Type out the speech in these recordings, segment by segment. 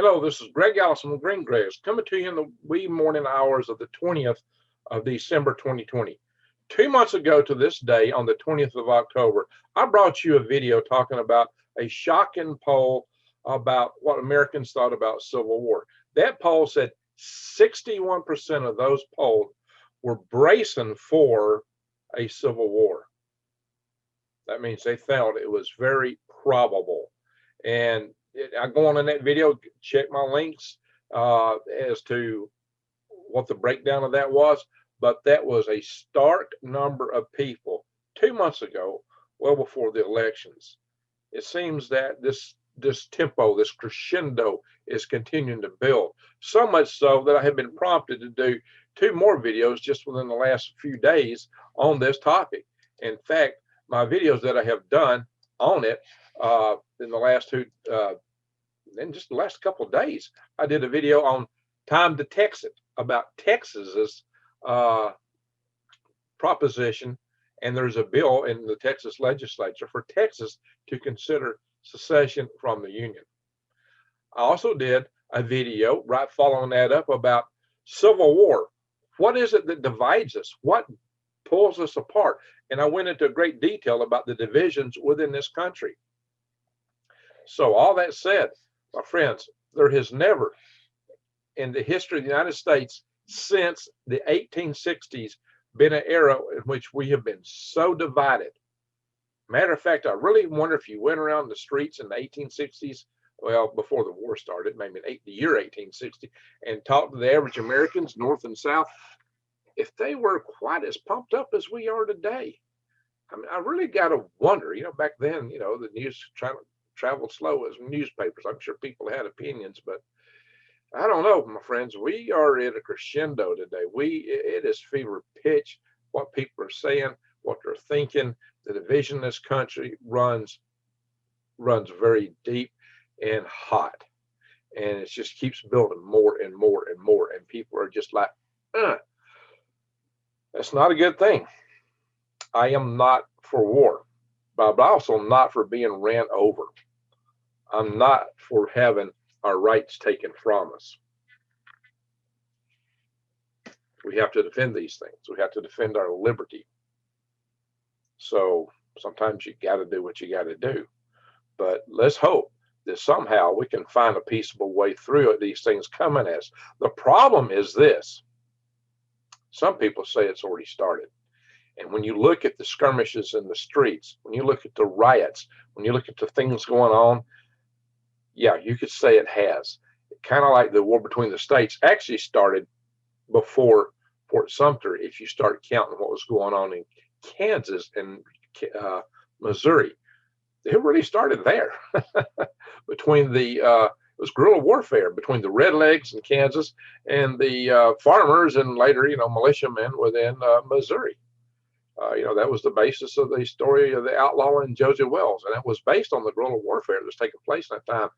Hello, this is Greg Allison with Green Grass coming to you in the wee morning hours of the 20th of December 2020. 2 months ago to this day, on the 20th of October, I brought you a video talking about a shocking poll about what Americans thought about Civil War. That poll said 61% of those polled were bracing for a civil war. That means they felt it was very probable. And I go on in that video, check my links as to what the breakdown of that was. But that was a stark number of people 2 months ago, well before the elections. It seems that this tempo, this crescendo is continuing to build. So much so that I have been prompted to do 2 more videos just within the last few days on this topic. In fact, my videos that I have done on it in the last in just the last couple of days, I did a video on time to Texit about Texas's proposition, and there's a bill in the Texas legislature for Texas to consider secession from the Union. I also did a video right following that up about Civil War. What is it that divides us? What pulls us apart? And I went into great detail about the divisions within this country. So all that said, my friends, there has never in the history of the United States since the 1860s been an era in which we have been so divided. Matter of fact, I really wonder if you went around the streets in the 1860s, well, before the war started, maybe the year 1860, and talked to the average Americans, North and South, if they were quite as pumped up as we are today. I mean, I really got to wonder, back then, the news traveled slow as newspapers. I'm sure people had opinions, but I don't know, my friends. We are at a crescendo today. It is fever pitch. What people are saying, what they're thinking. The division in this country runs very deep and hot, and it just keeps building more and more and more. And people are just like, that's not a good thing. I am not for war, but I'm also not for being ran over. I'm not for having our rights taken from us. We have to defend these things. We have to defend our liberty. So sometimes you got to do what you got to do. But let's hope that somehow we can find a peaceable way through it, these things coming at us. The problem is this. Some people say it's already started. And when you look at the skirmishes in the streets, when you look at the riots, when you look at the things going on, yeah, you could say it has. Kind of like the war between the states actually started before Fort Sumter, if you start counting what was going on in Kansas and Missouri. It really started there. Between it was guerrilla warfare between the redlegs in Kansas and the farmers and later, militiamen within Missouri. That was the basis of the story of the outlaw and Joseph Wells, and it was based on the guerrilla warfare that was taking place at that time.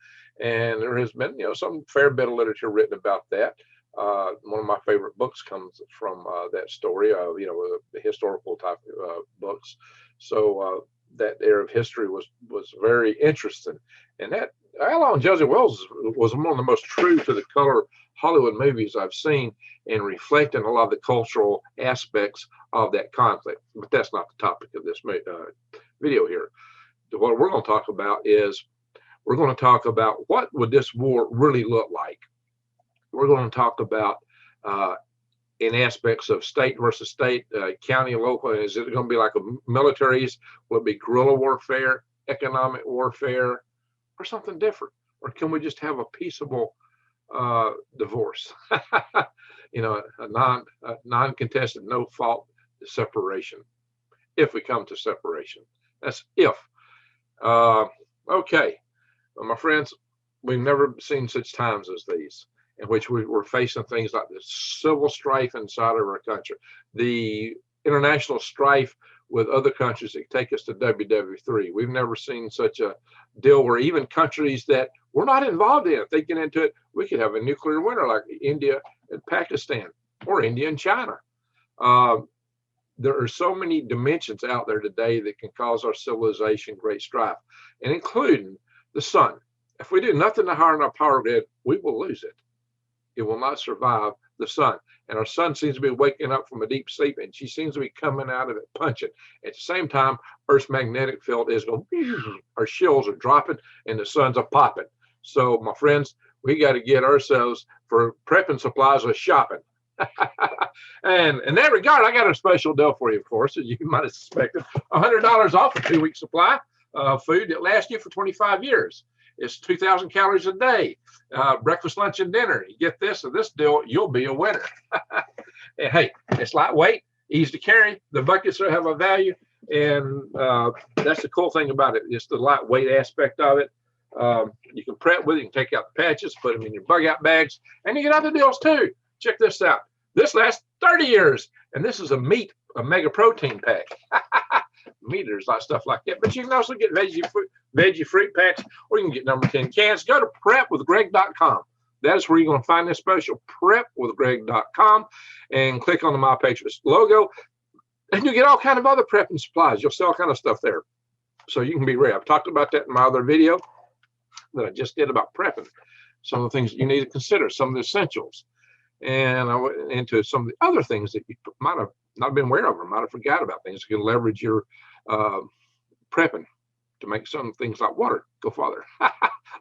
And there has been, some fair bit of literature written about that. One of my favorite books comes from that story, the historical type books. So that era of history was very interesting. And that outlaw and Joseph Wells was one of the most true to the color Hollywood movies I've seen, and reflecting a lot of the cultural aspects of that conflict. But that's not the topic of this video here. What we're going to talk about is we're going to talk about what would this war really look like. We're going to talk about in aspects of state versus state, county and local. Is it going to be like militaries? Will it be guerrilla warfare, economic warfare, or something different? Or can we just have a peaceable divorce? A non-contested, no fault separation, if we come to separation. That's if. Okay, well, my friends, we've never seen such times as these, in which we were facing things like the civil strife inside of our country, the international strife with other countries that take us to WW3. We've never seen such a deal where even countries that we're not involved in, if they get into it, we could have a nuclear winter like India and Pakistan, or India and China. There are so many dimensions out there today that can cause our civilization great strife, and including the sun. If we do nothing to harden our power grid, we will lose it. It will not survive the sun. And our sun seems to be waking up from a deep sleep, and she seems to be coming out of it punching. At the same time, Earth's magnetic field is going, our shills are dropping, and the sun's are popping. So, my friends, we got to get ourselves for prepping supplies or shopping. And in that regard, I got a special deal for you, of course, as you might have suspected. $100 off a 2-week supply of food that lasts you for 25 years. It's 2,000 calories a day, breakfast, lunch, and dinner. You get this and this deal, you'll be a winner. And hey, it's lightweight, easy to carry. The buckets have a value, and that's the cool thing about it. It's the lightweight aspect of it. You can prep with it. You can take out the patches, put them in your bug out bags, and you get other deals too. Check this out. This lasts 30 years, and this is a mega protein pack. Meters, like stuff like that. But you can also get veggie fruit packs, or you can get number 10 cans. Go to prepwithgreg.com. That is where you're going to find this special, prepwithgreg.com, and click on the My Patriots logo, and you get all kind of other prepping supplies. You'll see all kind of stuff there, so you can be ready. I've talked about that in my other video that I just did about prepping. Some of the things that you need to consider, some of the essentials, and I went into some of the other things that you might have not been aware of or might have forgot about, things you can leverage your prepping to make some things like water go farther.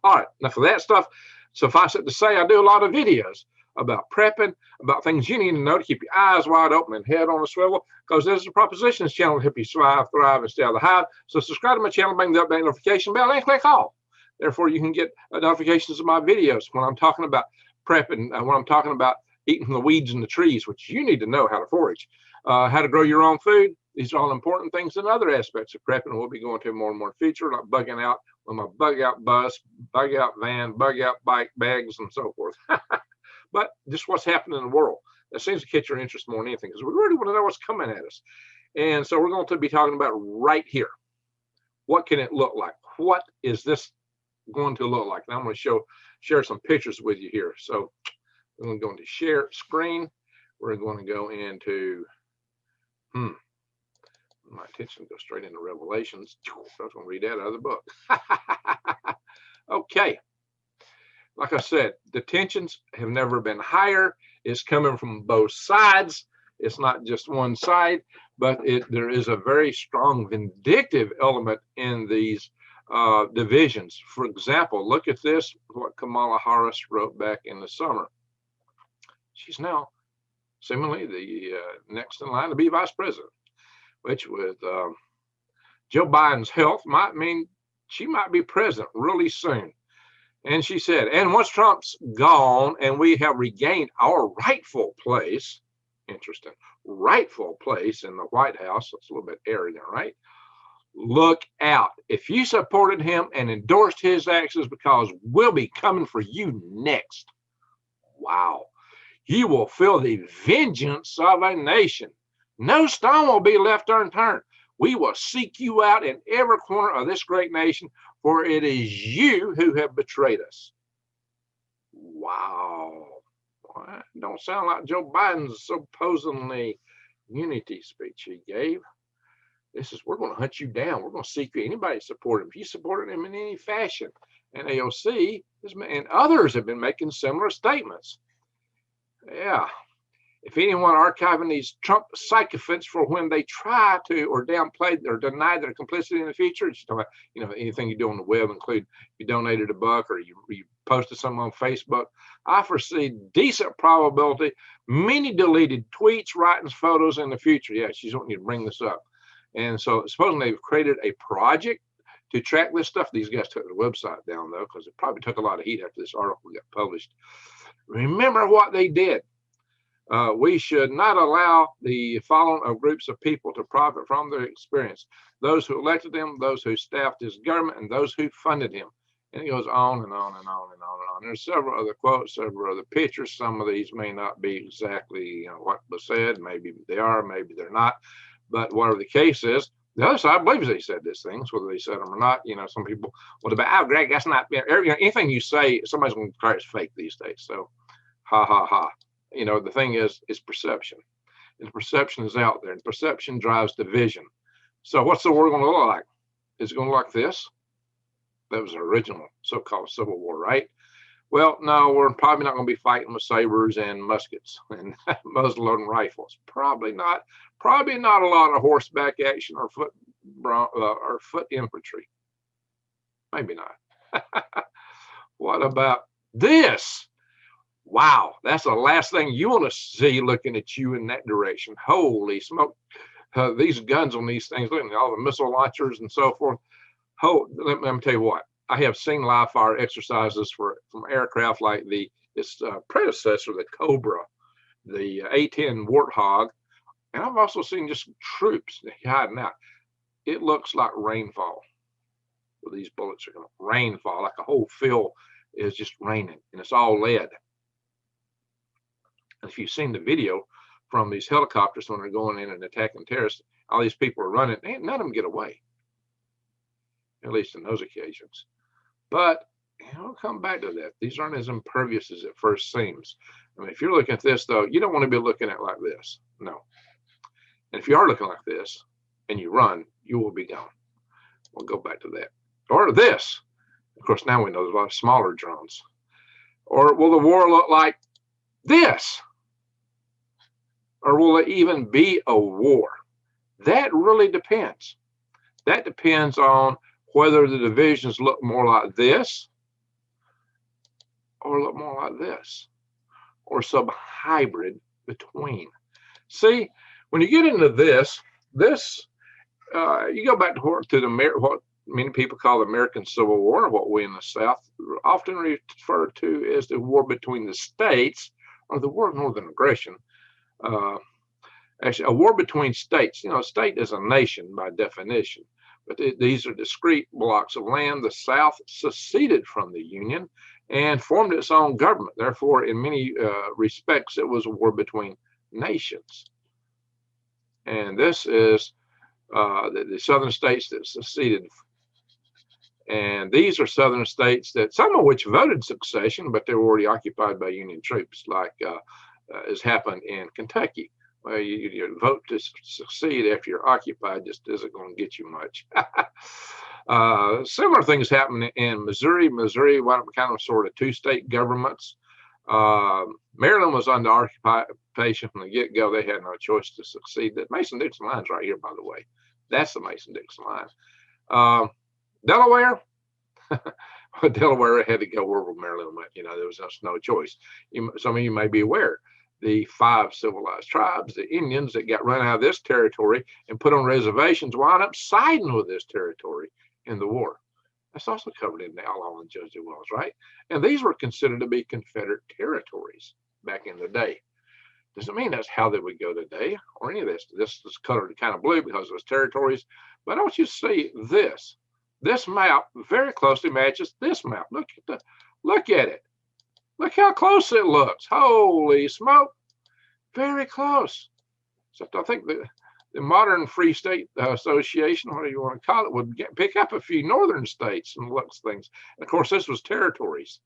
All right, now for that stuff, suffice it to say, I do a lot of videos about prepping, about things you need to know to keep your eyes wide open and head on a swivel, because there's a propositions channel to help you survive, thrive, and stay out of the hive. So subscribe to my channel, bang the update notification bell, and click all. Therefore, you can get notifications of my videos when I'm talking about prepping, when I'm talking about eating from the weeds and the trees, which you need to know how to forage, how to grow your own food. These are all important things and other aspects of prepping. We'll be going to more and more feature, like bugging out with my bug out bus, bug out van, bug out bike bags, and so forth. But just what's happening in the world. That seems to catch your interest more than anything, because we really want to know what's coming at us. And so we're going to be talking about right here. What can it look like? What is this going to look like? And I'm going to share some pictures with you here. So we're going to go into share screen. We're going to go into, my attention goes straight into Revelations. I was going to read that out of the book. Okay. Like I said, the tensions have never been higher. It's coming from both sides. It's not just one side, but there is a very strong vindictive element in these divisions. For example, look at this, what Kamala Harris wrote back in the summer. She's now seemingly the next in line to be vice president, which with Joe Biden's health might mean she might be president really soon. And she said, and once Trump's gone and we have regained our rightful place, interesting, rightful place in the White House, that's a little bit arrogant, right? Look out. If you supported him and endorsed his actions, because we'll be coming for you next. Wow. You will feel the vengeance of a nation. No stone will be left unturned. We will seek you out in every corner of this great nation, for it is you who have betrayed us. Wow. Well, don't sound like Joe Biden's supposedly unity speech he gave. This is, we're going to hunt you down. We're going to seek you. Anybody support him. If you supported him in any fashion. And AOC and others have been making similar statements. Yeah. If anyone archiving these Trump sycophants for when they try to or downplay or deny their complicity in the future, just talking about, anything you do on the web, include if you donated $1 or you posted something on Facebook, I foresee decent probability, many deleted tweets, writings, photos in the future. Yeah, she's wanting you to bring this up. And so supposedly they've created a project to track this stuff. These guys took the website down, though, because it probably took a lot of heat after this article got published. Remember what they did. We should not allow the following of groups of people to profit from their experience. Those who elected him, those who staffed his government, and those who funded him. And it goes on and on and on and on and on. There's several other quotes, several other pictures. Some of these may not be exactly what was said. Maybe they are, maybe they're not. But whatever the case is, the other side believes they said these things, whether they said them or not. Some people, Greg, that's not, anything you say, somebody's going to declare it's fake these days. So, ha, ha, ha. The thing is perception. And perception is out there, and perception drives division. So what's the world going to look like? Is it going to look like this? That was the original so-called Civil War, right? Well, no, we're probably not going to be fighting with sabers and muskets and muzzle-loading rifles. Probably not. Probably not a lot of horseback action or foot infantry. Maybe not. What about this? Wow, that's the last thing you want to see looking at you in that direction. Holy smoke. These guns on these things, look at all the missile launchers and so forth. Let me tell you what. I have seen live fire exercises from aircraft like its predecessor, the Cobra, the A-10 Warthog, and I've also seen just troops hiding out. It looks like rainfall. Well, these bullets are going to rainfall, like a whole field is just raining, and it's all lead. And if you've seen the video from these helicopters when they're going in and attacking terrorists, all these people are running, and none of them get away, at least in those occasions. But I'll come back to that. These aren't as impervious as it first seems. I mean, if you're looking at this, though, you don't want to be looking at it like this. No. And if you are looking like this and you run, you will be gone. We'll go back to that. Or this. Of course, now we know there's a lot of smaller drones. Or will the war look like this? Or will it even be a war? That really depends. That depends on whether the divisions look more like this or look more like this or some hybrid between. See, when you get into this, you go back to what many people call the American Civil War, what we in the South often refer to as the war between the states or the war of northern aggression. Actually, a war between states. You know, a state is a nation by definition. But these are discrete blocks of land. The South seceded from the Union and formed its own government. Therefore, in many respects, it was a war between nations. And this is the southern states that seceded. And these are southern states that some of which voted secession, but they were already occupied by Union troops, like has happened in Kentucky. Well, you vote to succeed after you're occupied just isn't going to get you much. Similar things happen in Missouri. Missouri wound up kind of sort of two-state governments. Maryland was under occupation from the get-go. They had no choice to succeed. That Mason-Dixon line's right here, by the way. That's the Mason-Dixon line. Delaware. Delaware had to go wherever Maryland went. You know, there was just no choice. Some of you may be aware. The 5 civilized tribes, the Indians that got run out of this territory and put on reservations, wound up siding with this territory in the war. That's also covered in the Outlaw and Judge Wells, right? And these were considered to be Confederate territories back in the day. Doesn't mean that's how they would go today or any of this. This is colored kind of blue because it was territories. But I want you to see this. This map very closely matches this map. Look at it. Look how close it looks. Holy smoke. Very close. So I think the modern Free State Association, whatever you want to call it, would pick up a few northern states and look at things. And of course, this was territories.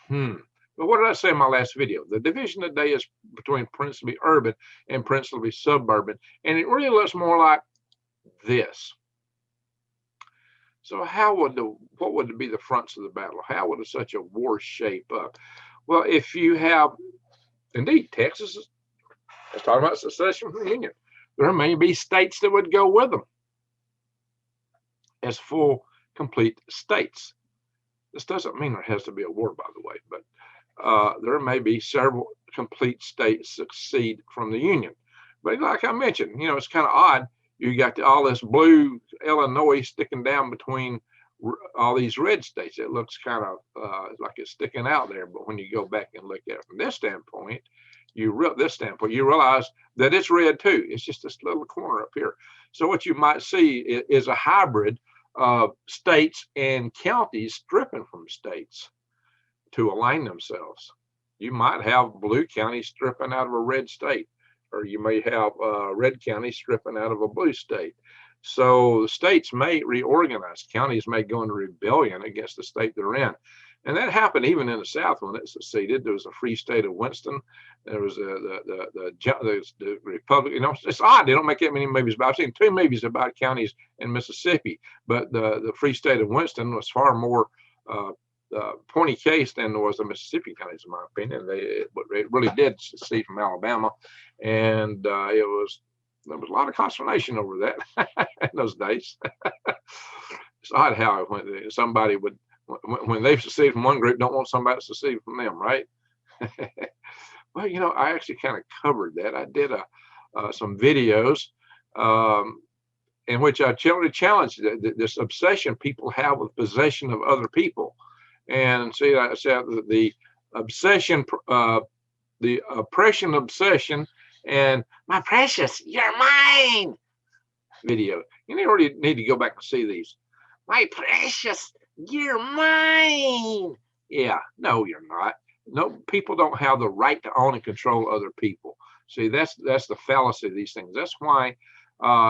But what did I say in my last video? The division today is between principally urban and principally suburban. And it really looks more like this. So what would be the fronts of the battle? How would such a war shape up? Well, if you have, indeed, Texas is talking about secession from the Union. There may be states that would go with them as full, complete states. This doesn't mean there has to be a war, by the way, but there may be several complete states secede from the Union. But like I mentioned, you know, it's kind of odd. You got all this blue Illinois sticking down between all these red states. It looks kind of like it's sticking out there. But when you go back and look at it from this standpoint, you realize that it's red too. It's just this little corner up here. So what you might see is a hybrid of states and counties stripping from states to align themselves. You might have blue counties stripping out of a red state. Or you may have red counties stripping out of a blue state. So the states may reorganize. Counties may go into rebellion against the state they're in. And that happened even in the South when it seceded. There was a free state of Winston. There was the Republic. You know, it's odd. They don't make that many movies about. I've seen 2 movies about counties in Mississippi, but the free state of Winston was far more pointy case than there was the Mississippi counties, in my opinion. It really did secede from Alabama, and there was a lot of consternation over that in those days. It's odd how it went. Somebody would, when they secede from one group, don't want somebody to secede from them, right? Well, you know, I actually kind of covered that. I did some videos in which I challenged this obsession people have with possession of other people. And see, I said the obsession, the oppression obsession, and my precious, you're mine video. You already need to go back and see these. My precious, you're mine. Yeah, no, you're not. No, people don't have the right to own and control other people. See, that's the fallacy of these things. That's why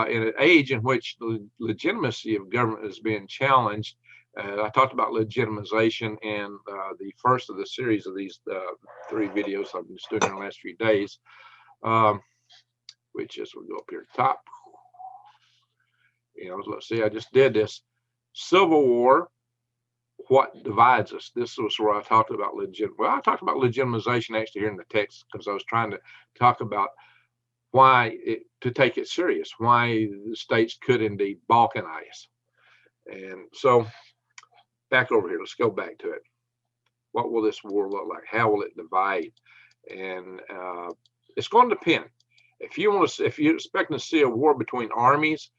in an age in which the legitimacy of government is being challenged, I talked about legitimization in the first of the series of these 3 videos I've been doing in the last few days, which is, we'll go up here at the top. You know, let's see, I just did this. Civil War, what divides us? This was where I talked about I talked about legitimization actually here in the text, because I was trying to talk about why to take it serious, why the states could indeed balkanize. And so back over here, let's go back to it. What will this war look like? How will it divide? And it's going to depend. If you're expecting to see a war between armies,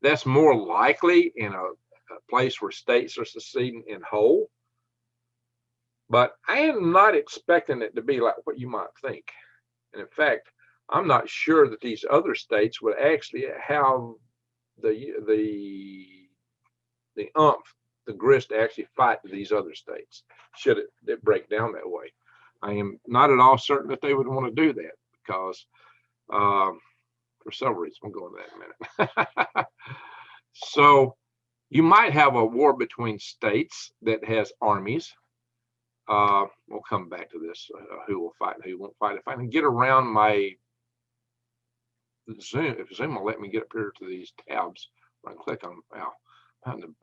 that's more likely in a place where states are seceding in whole. But I am not expecting it to be like what you might think. And in fact, I'm not sure that these other states would actually have the umph, the grist to actually fight these other states, should it break down that way. I am not at all certain that they would want to do that, because for several reasons. We'll go into that in a minute. So you might have a war between states that has armies. We'll come back to this, who will fight and who won't fight. If I can get around my Zoom, if Zoom will let me get up here to these tabs, I can click on, wow, I'm having to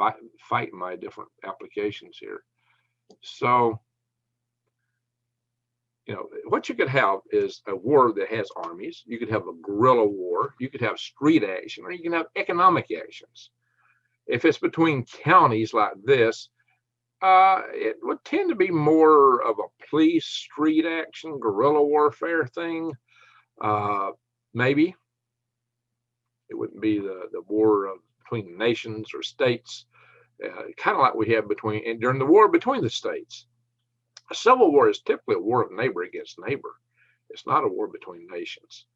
fight my different applications here. So, you know, what you could have is a war that has armies. You could have a guerrilla war. You could have street action, or you can have economic actions. If it's between counties like this, it would tend to be more of a police street action, guerrilla warfare thing. Maybe it wouldn't be the war between nations or states, kind of like we have during the war between the states. A civil war is typically a war of neighbor against neighbor. It's not a war between nations.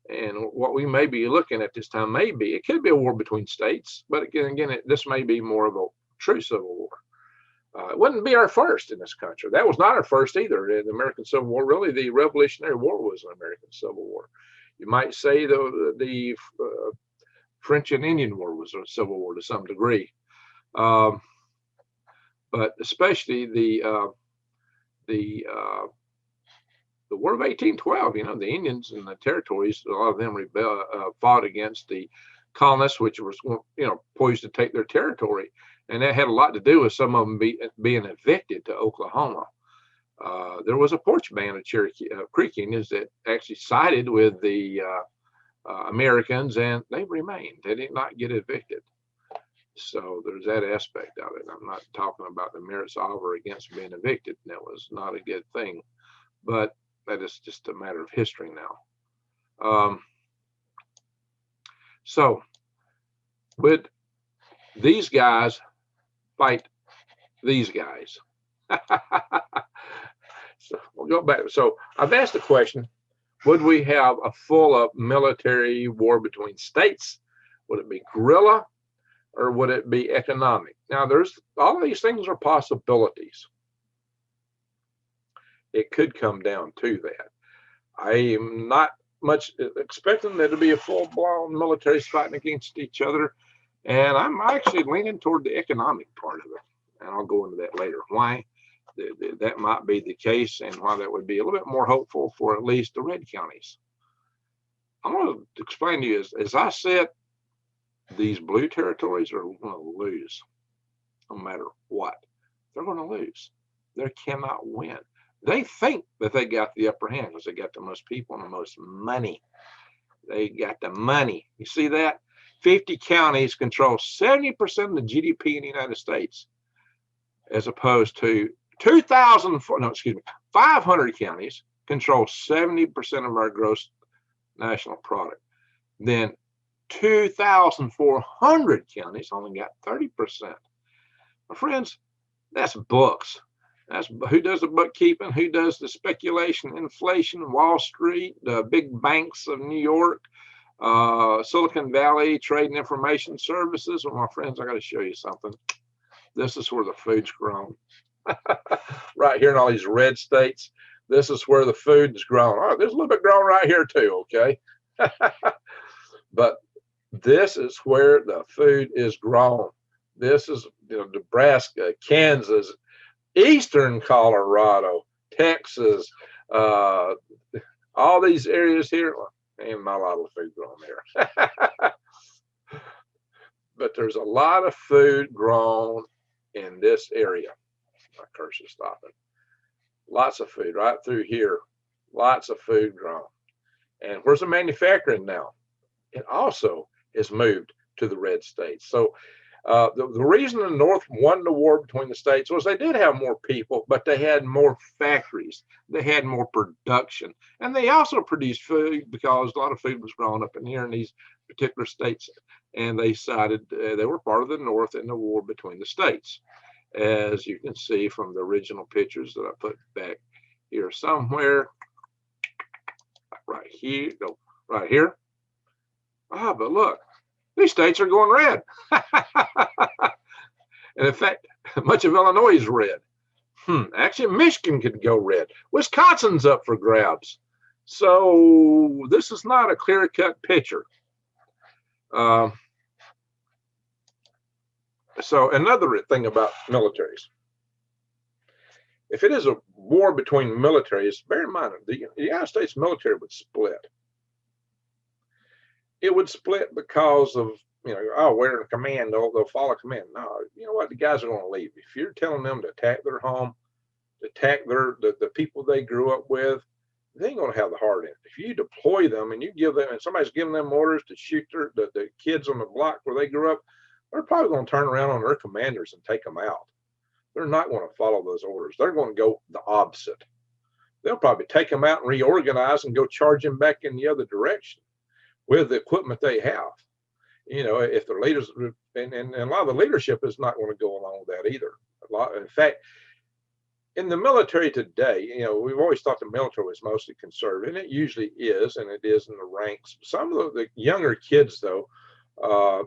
And what we may be looking at this time it could be a war between states, but again, this may be more of a true civil war. It wouldn't be our first in this country. That was not our first either. The American Civil War, really, the Revolutionary War was an American Civil War. You might say the French and Indian War was a civil war to some degree, but especially the War of 1812. You know, the Indians and the territories, a lot of them fought against the colonists, which was, you know, poised to take their territory, and that had a lot to do with some of them being evicted to Oklahoma. There was a porch band of Cherokee Creek Indians that actually sided with the Americans, and they remained. They did not get evicted. So there's that aspect of it. I'm not talking about the merits of or against being evicted. That was not a good thing, but that is just a matter of history now. So would these guys fight these guys? So we'll go back. So I've asked the question, would we have a full-up military war between states? Would it be guerrilla, or would it be economic? Now, all of these things are possibilities. It could come down to that. I am not much expecting there to be a full-blown military fighting against each other, and I'm actually leaning toward the economic part of it, and I'll go into that later. Why? that might be the case, and why that would be a little bit more hopeful for at least the red counties. I'm going to explain to you, as I said, these blue territories are going to lose no matter what. They're going to lose. They cannot win. They think that they got the upper hand because they got the most people and the most money. They got the money. You see that? 50 counties control 70% of the GDP in the United States, as opposed to 500 counties control 70% of our gross national product. Then 2,400 counties only got 30%. My friends, that's books. That's who does the bookkeeping, who does the speculation, inflation, Wall Street, the big banks of New York, Silicon Valley, Trade and Information Services. Well, my friends, I got to show you something. This is where the food's grown. Right here in all these red states, this is where the food is grown. Oh, there's a little bit grown right here too, okay? But this is where the food is grown. This is, Nebraska, Kansas, eastern Colorado, Texas, all these areas here. Well, ain't not a lot of food grown there. But there's a lot of food grown in this area. My cursor's stopping. Lots of food right through here. Lots of food grown. And where's the manufacturing now? It also is moved to the red states. So the reason the North won the war between the states was they did have more people, but they had more factories. They had more production. And they also produced food because a lot of food was grown up in here in these particular states. And they decided they were part of the North in the war between the states, as you can see from the original pictures that I put back here somewhere. Right here, no, right here. Ah, but look, these states are going red. And in fact, much of Illinois is red. Actually, Michigan could go red. Wisconsin's up for grabs. So this is not a clear-cut picture. So another thing about militaries. If it is a war between militaries, bear in mind, the United States military would split. It would split because of, oh, we're in command, they'll follow command. No, you know what? The guys are going to leave. If you're telling them to attack their home, to attack the people they grew up with, they ain't going to have the heart in it. If you deploy them and you give them, and somebody's giving them orders to shoot the kids on the block where they grew up, they're probably going to turn around on their commanders and take them out. They're not going to follow those orders. They're going to go the opposite. They'll probably take them out and reorganize and go charge them back in the other direction with the equipment they have. If the leaders, and a lot of the leadership is not going to go along with that either. In fact, in the military today, we've always thought the military was mostly conservative, and it usually is, and it is in the ranks. Some of the younger kids, though,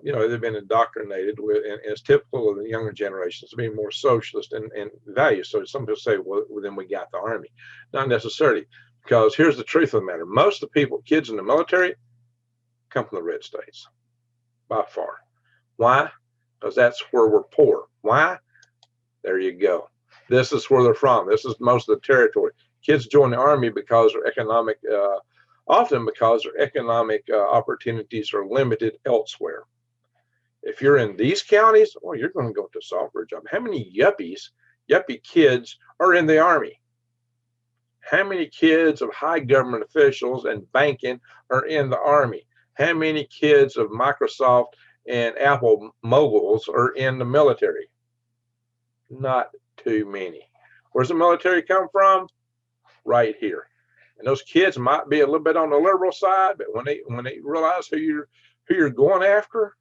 they've been indoctrinated with, and it's typical of the younger generations to be more socialist and values. So some people say, well, then we got the army. Not necessarily, because here's the truth of the matter. Most of the kids in the military come from the red states, by far. Why? Because that's where we're poor. Why? There you go. This is where they're from. This is most of the territory. Kids join the army because their economic, often because their economic opportunities are limited elsewhere. If you're in these counties, well, you're going to go to a software job. How many yuppie kids are in the army? How many kids of high government officials and banking are in the army? How many kids of Microsoft and Apple moguls are in the military? Not too many. Where's the military come from? Right here. And those kids might be a little bit on the liberal side, but when they realize who you're going after,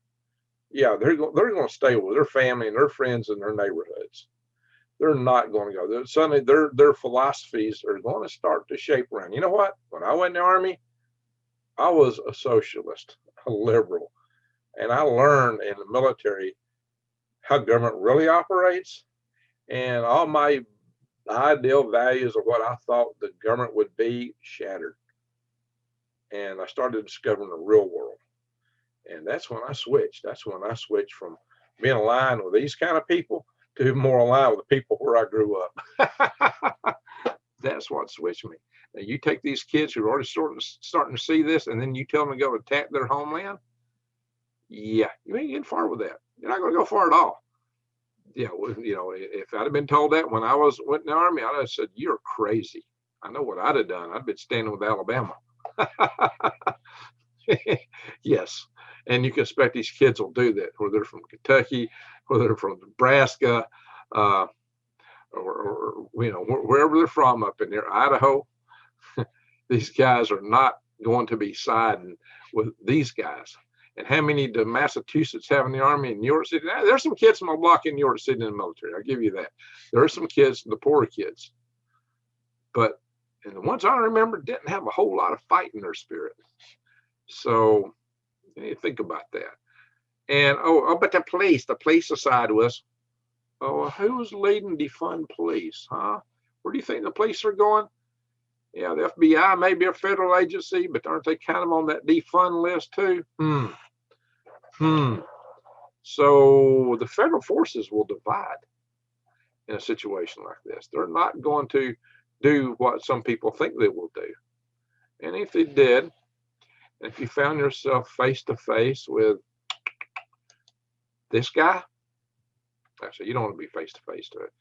yeah, they're going to stay with their family and their friends in their neighborhoods. They're not going to go. Suddenly their philosophies are going to start to shape around. You know what? When I went in the army, I was a socialist, a liberal, and I learned in the military how government really operates, and all my ideal values of what I thought the government would be shattered. And I started discovering the real world. And that's when I switched. That's when I switched from being aligned with these kind of people to more align with the people where I grew up. That's what switched me. Now you take these kids who are already starting to see this, and then you tell them to go attack their homeland. Yeah, you ain't getting far with that. You're not going to go far at all. Yeah, you know, if I'd have been told that when I went in the Army, I'd have said, "You're crazy." I know what I'd have done. I'd been standing with Alabama. Yes, and you can expect these kids will do that, whether they're from Kentucky, whether they're from Nebraska, or you know, wherever they're from up in there, Idaho. These guys are not going to be siding with these guys. And how many do Massachusetts have in the Army in New York City? Now, there's some kids in my block in New York City in the military. I'll give you that. There are some kids, the poorer kids. But and the ones I remember didn't have a whole lot of fight in their spirit. So you need to think about that. And but the police aside was, oh, who's leading defund police, huh? Where do you think the police are going? Yeah, the FBI may be a federal agency, but aren't they kind of on that defund list too? So the federal forces will divide in a situation like this. They're not going to do what some people think they will do. And if they did, if you found yourself face to face with this guy, actually, you don't want to be face to face to it.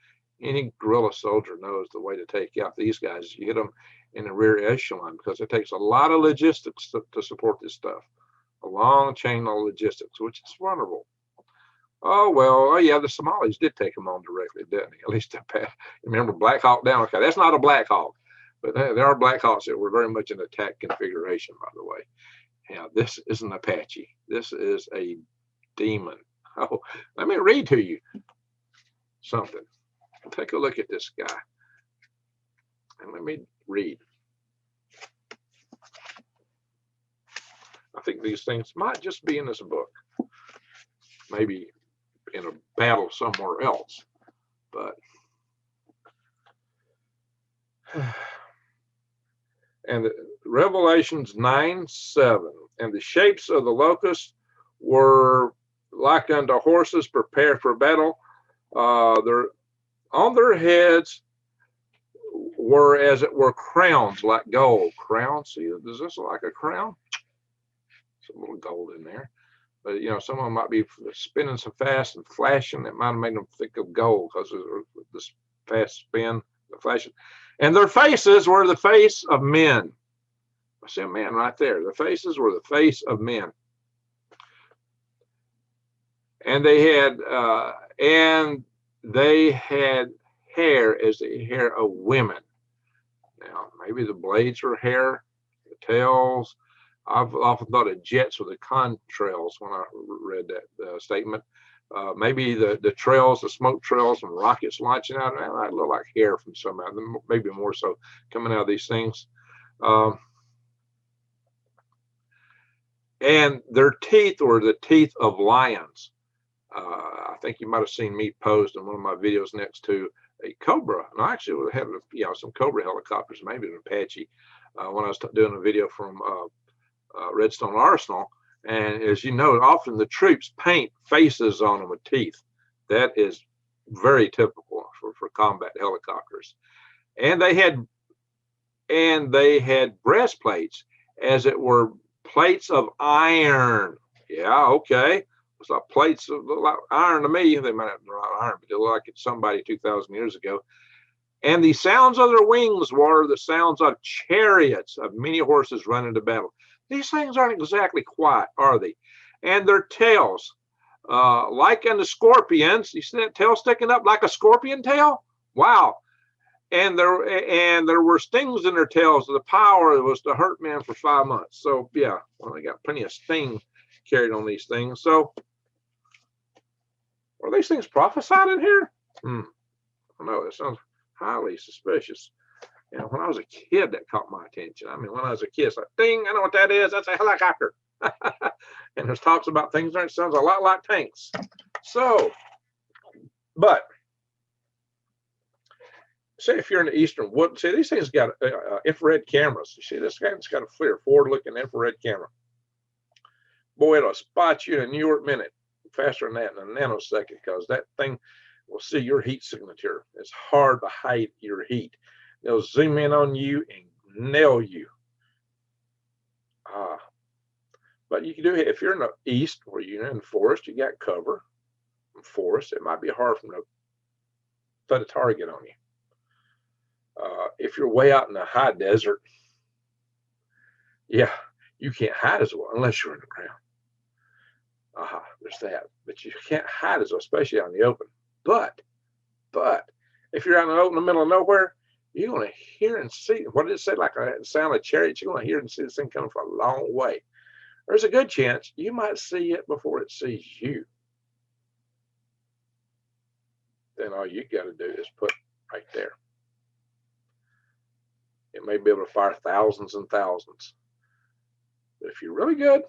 Any guerrilla soldier knows the way to take out these guys. You get them in the rear echelon, because it takes a lot of logistics to support this stuff. A long chain of logistics, which is vulnerable. Oh yeah, the Somalis did take them on directly, didn't they? At least remember Black Hawk Down. Okay, that's not a Black Hawk, but there are Black Hawks that were very much an attack configuration, by the way. Yeah, this is an Apache. This is a demon. Oh, let me read to you something. Take a look at this guy. And let me read. I think these things might just be in this book. Maybe in a battle somewhere else. But and Revelations 9:7, and the shapes of the locusts were like unto horses prepared for battle. On their heads were, as it were, crowns like gold. Crowns, see, does this look like a crown? There's a little gold in there. But, you know, some of them might be spinning so fast and flashing, it might have made them think of gold because of this fast spin, the flashing. And their faces were the face of men. I see a man right there. The faces were the face of men. And they had hair as the hair of women. Now, maybe the blades are hair, the tails. I've often thought of jets with the contrails when I read that statement. Maybe the trails, the smoke trails from rockets launching out, that might look like hair from some of them, maybe more so coming out of these things. And their teeth were the teeth of lions. I think you might have seen me posed in one of my videos next to a Cobra. And I actually had some Cobra helicopters, maybe an Apache, when I was doing a video from Redstone Arsenal. And as you know, often the troops paint faces on them with teeth. That is very typical for combat helicopters. And they had breastplates, as it were plates of iron. Yeah, okay. It's like plates of like iron to me. They might not be iron, but they look like it's somebody 2,000 years ago. And the sounds of their wings were the sounds of chariots of many horses running to battle. These things aren't exactly quiet, are they? And their tails, like unto scorpions. You see that tail sticking up like a scorpion tail? Wow. And there were stings in their tails. The power was to hurt men for 5 months. So yeah, well, they got plenty of sting carried on these things. So are these things prophesied in here? I don't know. It sounds highly suspicious. You know, when I was a kid, that caught my attention. I mean, when I was a kid, it's like, ding, I know what that is. That's a helicopter. And there's talks about things that sounds a lot like tanks. So, but say if you're in the eastern wood, see, these things got infrared cameras. You see, this guy's got a clear forward-looking infrared camera. Boy, it'll spot you in a New York minute, faster than that, in a nanosecond, because that thing, will see your heat signature. It's hard to hide your heat. They'll zoom in on you and nail you. But you can do it if you're in the east or you're in the forest, you got cover from forest. It might be hard for them to put a target on you. If you're way out in the high desert, yeah, you can't hide as well unless you're in the ground. There's that. But you can't hide as well, especially out in the open. But if you're out in the middle of nowhere, you're going to hear and see. What did it say? Like a sound of chariots. You're going to hear and see this thing coming from a long way. There's a good chance you might see it before it sees you. Then all you got to do is put right there. It may be able to fire thousands and thousands. But if you're really good,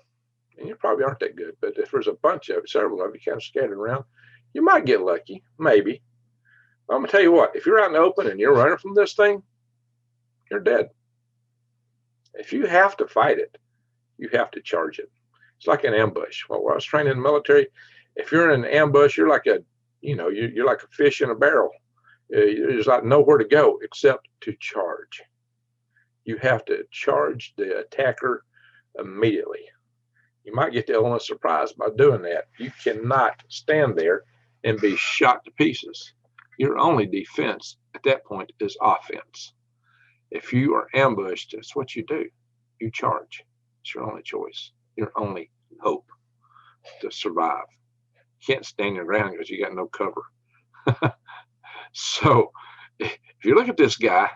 and you probably aren't that good, but if there's a bunch of several of you kind of scattered around, you might get lucky, maybe. I'm going to tell you what, if you're out in the open and you're running from this thing, you're dead. If you have to fight it, you have to charge it. It's like an ambush. Well, when I was training in the military, if you're in an ambush, you're like you're like a fish in a barrel. There's like nowhere to go except to charge. You have to charge the attacker immediately. You might get the element of surprise by doing that. You cannot stand there and be shot to pieces. Your only defense at that point is offense. If you are ambushed, that's what you do. You charge. It's your only choice, your only hope to survive. You can't stand your ground because you got no cover. So if you look at this guy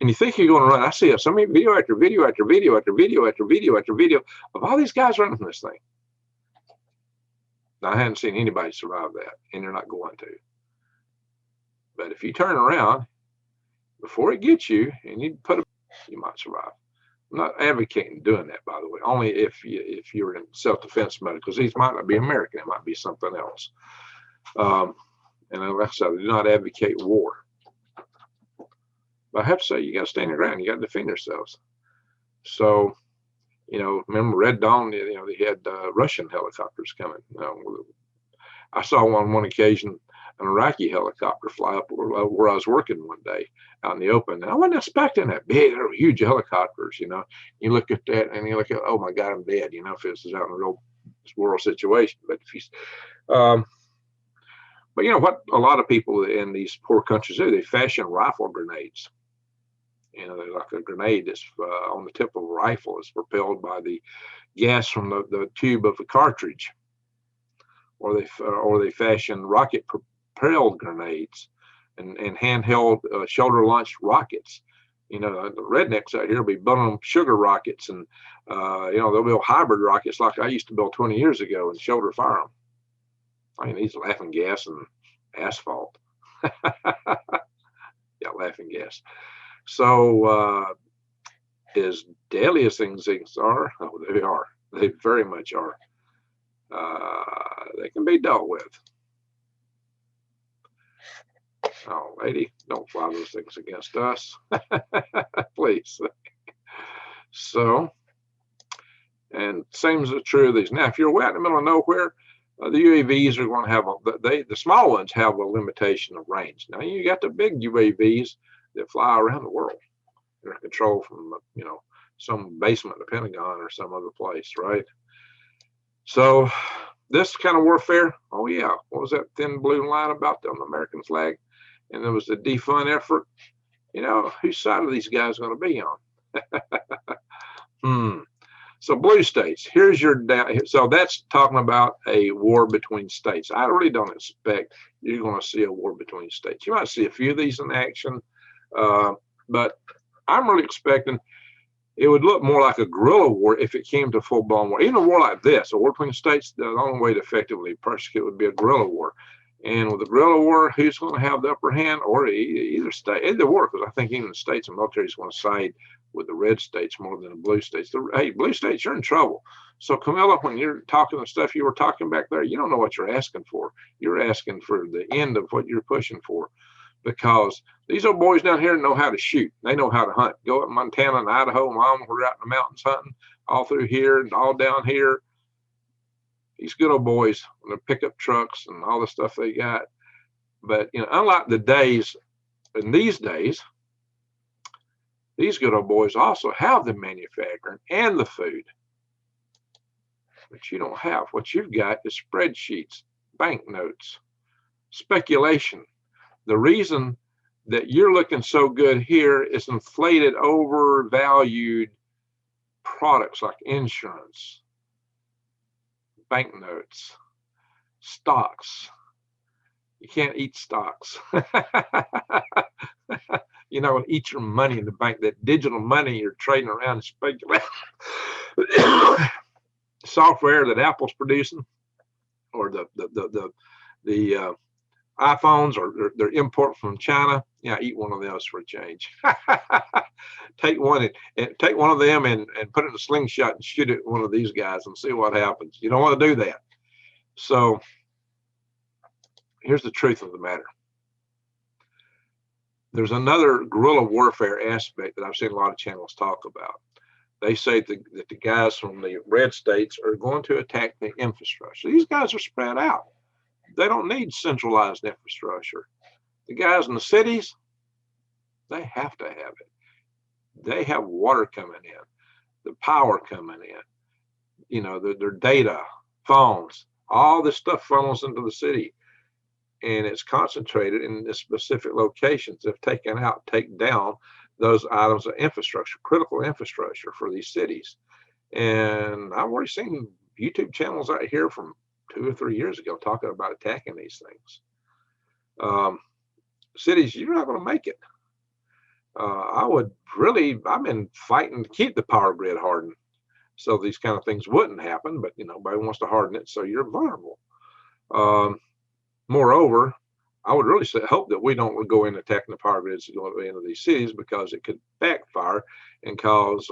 and you think you're going to run, I see so many video after video after video after video after video after video of all these guys running from this thing. Now, I haven't seen anybody survive that, and you're not going to. But if you turn around before it gets you and you you might survive. I'm not advocating doing that, by the way, only if you're in self-defense mode, because these might not be American, it might be something else. And like I said, I do not advocate war. But I have to say, you got to stand your ground. You got to defend yourselves. So, remember Red Dawn, they had Russian helicopters coming. I saw on one occasion an Iraqi helicopter fly up where I was working one day out in the open. And I wasn't expecting that big, they were huge helicopters, You look at that and you look at, oh my God, I'm dead, if this is out in a real world situation. But if he's, but what a lot of people in these poor countries do, they fashion rifle grenades. They're like a grenade that's on the tip of a rifle. It's propelled by the gas from the tube of the cartridge. Or they fashion rocket propelled grenades and handheld shoulder-launched rockets. The rednecks out here will be building sugar rockets, and they'll build hybrid rockets like I used to build 20 years ago and shoulder fire them. I mean, these laughing gas and asphalt. Yeah, laughing gas. So as deadly as things are, oh, they are. They very much are. They can be dealt with. Oh, lady, don't fly those things against us, please. So, and same is true of these. Now, if you're way out in the middle of nowhere, the UAVs are going to have the small ones have a limitation of range. Now you got the big UAVs that fly around the world. They're controlled from some basement of the Pentagon or some other place, right? So this kind of warfare, oh yeah, what was that thin blue line about on the American flag? And there was the defund effort. Whose side are these guys going to be on? So blue states, here's your down. So that's talking about a war between states. I really don't expect you're going to see a war between states. You might see a few of these in action, but I'm really expecting it would look more like a guerrilla war if it came to full-blown war. Even a war like this, a war between states, the only way to effectively persecute would be a guerrilla war. And with the guerrilla war, who's going to have the upper hand? Or either war, because I think even the states and military is going to side with the red states more than the blue states. Hey, blue states, you're in trouble. So Camilla, when you're talking the stuff you were talking back there, you don't know what you're asking for. You're asking for the end of what you're pushing for, because these old boys down here know how to shoot. They know how to hunt. Go up in Montana and Idaho, Mom, we're out in the mountains hunting, all through here and all down here. These good old boys with their pickup trucks and all the stuff they got, But unlike the days, in these days, these good old boys also have the manufacturing and the food. But you don't have. What you've got is spreadsheets, banknotes, speculation. The reason that you're looking so good here is inflated, overvalued products like insurance, banknotes, stocks. You can't eat stocks. Eat your money in the bank. That digital money you're trading around and speculating. Software that Apple's producing, or the iPhones, or they're import from China. Yeah, eat one of those for a change. Take one of them and put it in a slingshot and shoot it at one of these guys and see what happens. You don't want to do that. So here's the truth of the matter. There's another guerrilla warfare aspect that I've seen a lot of channels talk about. They say that the guys from the red states are going to attack the infrastructure. These guys are spread out. They don't need centralized infrastructure. The guys in the cities, they have to have it. They have water coming in, the power coming in, their data, phones, all this stuff funnels into the city, and it's concentrated in the specific locations. They've taken down those items of infrastructure, critical infrastructure for these cities. And I've already seen YouTube channels out here from 2 or 3 years ago talking about attacking these things. Cities, you're not going to make it. I've been fighting to keep the power grid hardened so these kind of things wouldn't happen, but nobody wants to harden it, so you're vulnerable. Moreover, I would really hope that we don't go in attacking the power grids going into these cities, because it could backfire and cause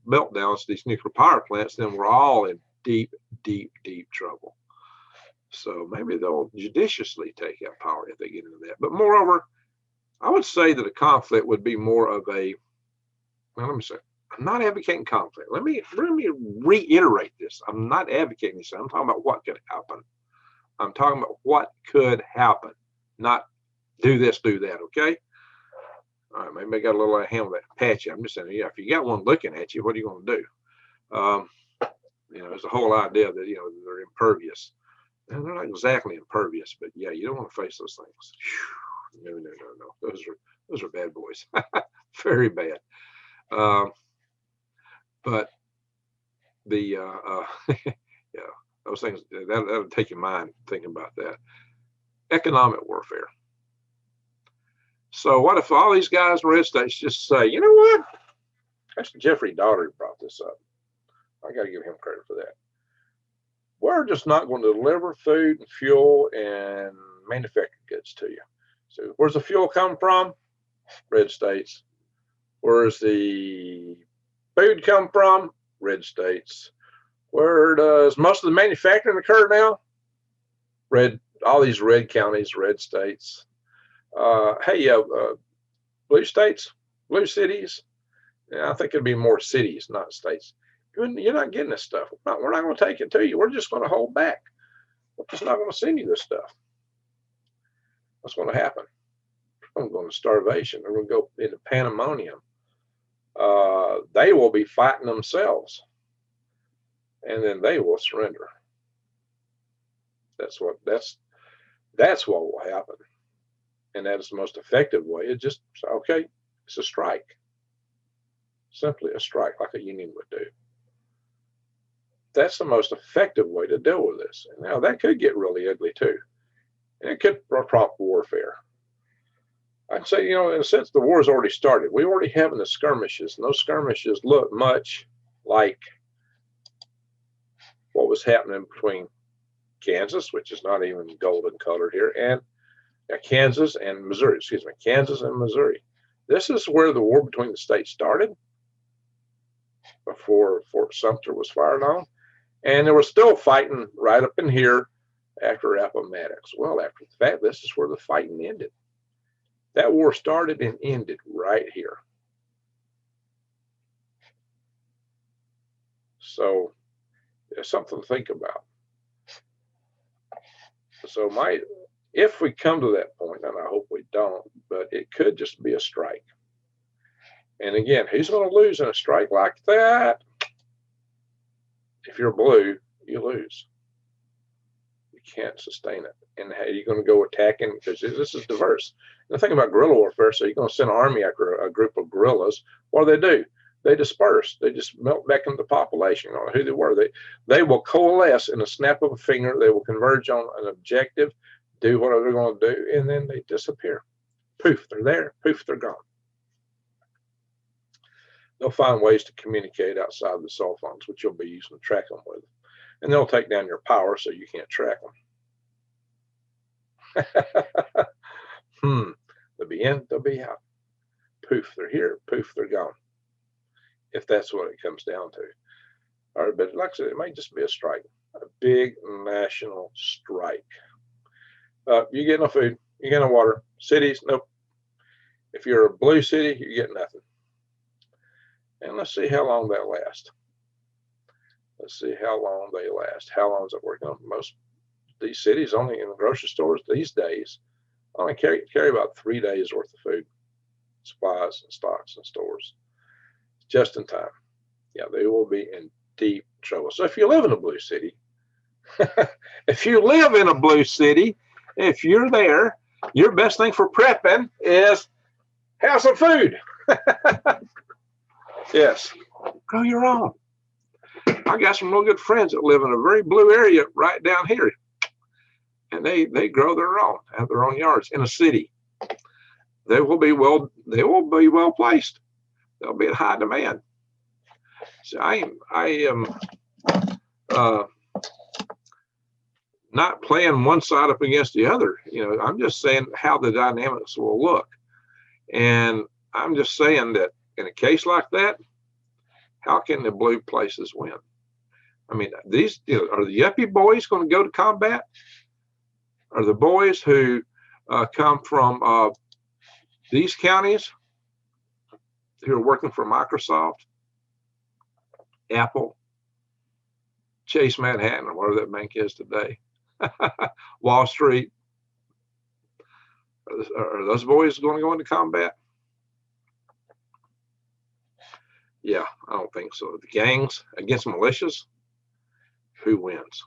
meltdowns to these nuclear power plants. Then we're all in deep, deep, deep trouble. So maybe they'll judiciously take out power if they get into that. But moreover, I would say that a conflict would be more of a, well, let me say, I'm not advocating conflict. Let me reiterate this. I'm not advocating this. I'm talking about what could happen. I'm talking about what could happen, not do this, do that, okay? All right, maybe I got a little hand with that patchy. I'm just saying, yeah, if you got one looking at you, what are you going to do? There's a whole idea that, they're impervious. And they're not exactly impervious, but yeah, you don't want to face those things. Whew. No. Those are bad boys. Very bad. But the yeah, those things that'll take your mind thinking about that. Economic warfare. So what if all these guys in red states just say, you know what? Actually, Jeffrey Daugherty brought this up. I got to give him credit for that. We're just not going to deliver food and fuel and manufactured goods to you. So where's the fuel come from? Red states. Where's the food come from? Red states. Where does most of the manufacturing occur now? All these red counties, red states. Blue states, blue cities. Yeah, I think it'd be more cities, not states. You're not getting this stuff. We're not going to take it to you. We're just going to hold back. We're just not going to send you this stuff. What's going to happen? I'm going to starvation. They're going to go into pandemonium. They will be fighting themselves, and then they will surrender. That's what will happen, and that is the most effective way. It's just okay. It's a strike. Simply a strike, like a union would do. That's the most effective way to deal with this. Now that could get really ugly too, and it could prompt warfare. I'd say, in a sense, the war has already started. We already having the skirmishes, and those skirmishes look much like what was happening between Kansas, which is not even golden colored here, and Kansas and Missouri. Kansas and Missouri. This is where the war between the states started, before Fort Sumter was fired on, and they were still fighting right up in here after Appomattox. Well, after the fact, this is where the fighting ended. That war started and ended right here. So it's something to think about. So If we come to that point, and I hope we don't, but it could just be a strike. And again, who's going to lose in a strike like that? If you're blue, you lose. You can't sustain it. And how are you going to go attacking? Because this is diverse. And the thing about guerrilla warfare, so you're going to send an army after a group of guerrillas. What do? They disperse. They just melt back into the population. You know who they were. They will coalesce in a snap of a finger. They will converge on an objective, do whatever they're going to do, and then they disappear. Poof, they're there. Poof, they're gone. They'll find ways to communicate outside the cell phones, which you'll be using to track them with. And they'll take down your power so you can't track them. They'll be in, they'll be out. Poof, they're here. Poof, they're gone. If that's what it comes down to. All right, but like I said, it might just be a strike, a big national strike. You get no food, you get no water. Cities, nope. If you're a blue city, you get nothing. And let's see how long that lasts. Let's see how long they last. How long is it working on? Most of these cities, only in the grocery stores these days, only carry about 3 days worth of food, supplies and stocks and stores, just in time. Yeah, they will be in deep trouble. So if you live in a blue city, if you're there, your best thing for prepping is have some food. Yes, grow your own. I got some real good friends that live in a very blue area right down here, and they grow their own, have their own yards in a city. They will be well placed. They'll be in high demand. So I am not playing one side up against the other. You know, I'm just saying how the dynamics will look, and I'm just saying that in a case like that, how can the blue places win? I mean, these are the yuppie boys going to go to combat? Are the boys who come from these counties who are working for Microsoft, Apple, Chase Manhattan, or whatever that bank is today, Wall Street, are those boys going to go into combat? Yeah, I don't think so. The gangs against militias, who wins?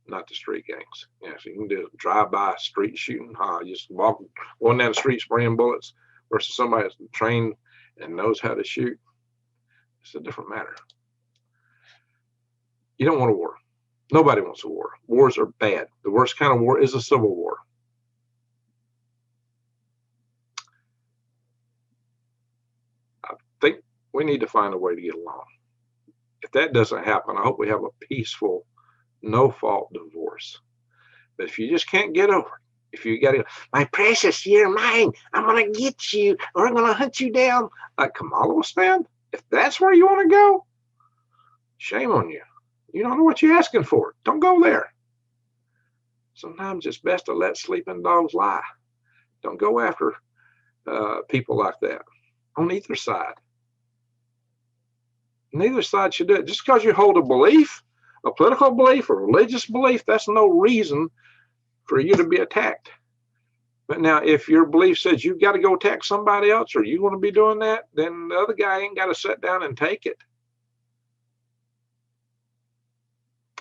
Not the street gangs. Yeah, so you can do drive-by street shooting, just going down the street spraying bullets, versus somebody that's trained and knows how to shoot. It's a different matter. You don't want a war. Nobody wants a war. Wars are bad. The worst kind of war is a civil war. I think we need to find a way to get along. If that doesn't happen, I hope we have a peaceful, no-fault divorce. But if you just can't get over it, if you got to, my precious, you're mine, I'm going to get you, or I'm going to hunt you down, like Kamala was saying, if that's where you want to go, shame on you. You don't know what you're asking for. Don't go there. Sometimes it's best to let sleeping dogs lie. Don't go after people like that on either side. Neither side should do it. Just because you hold a belief, a political belief, a religious belief, that's no reason for you to be attacked. But now, if your belief says you've got to go attack somebody else, or you want to be doing that, then the other guy ain't got to sit down and take it.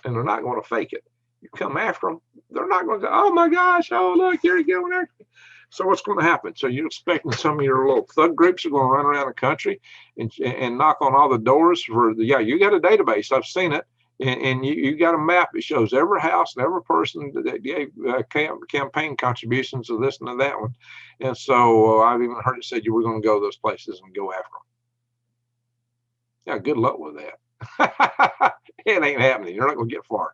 And they're not going to fake it. You come after them, they're not going to go, oh my gosh, oh look, here you go. So what's going to happen? So you're expecting some of your little thug groups are going to run around the country and knock on all the doors for you got a database. I've seen it. And you got a map that shows every house and every person that gave campaign contributions to this and to that one. And so I've even heard it said you were going to go to those places and go after them. Yeah, good luck with that. It ain't happening. You're not going to get far.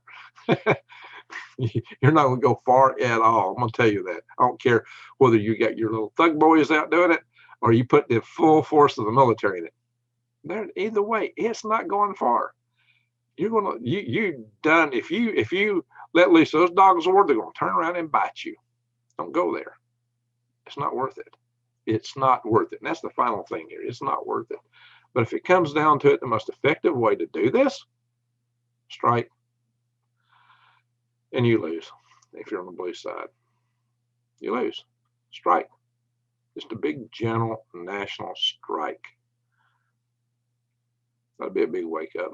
You're not going to go far at all. I'm going to tell you that. I don't care whether you got your little thug boys out doing it or you put the full force of the military in it. Either way, it's not going far. You're going to, you done. If you let loose those dogs of war, they're going to turn around and bite you. Don't go there. It's not worth it. It's not worth it. And that's the final thing here. It's not worth it. But if it comes down to it, the most effective way to do this, strike, and you lose. if you're on the blue side. You lose. Strike. Just a big general national strike. That'd be a big wake up.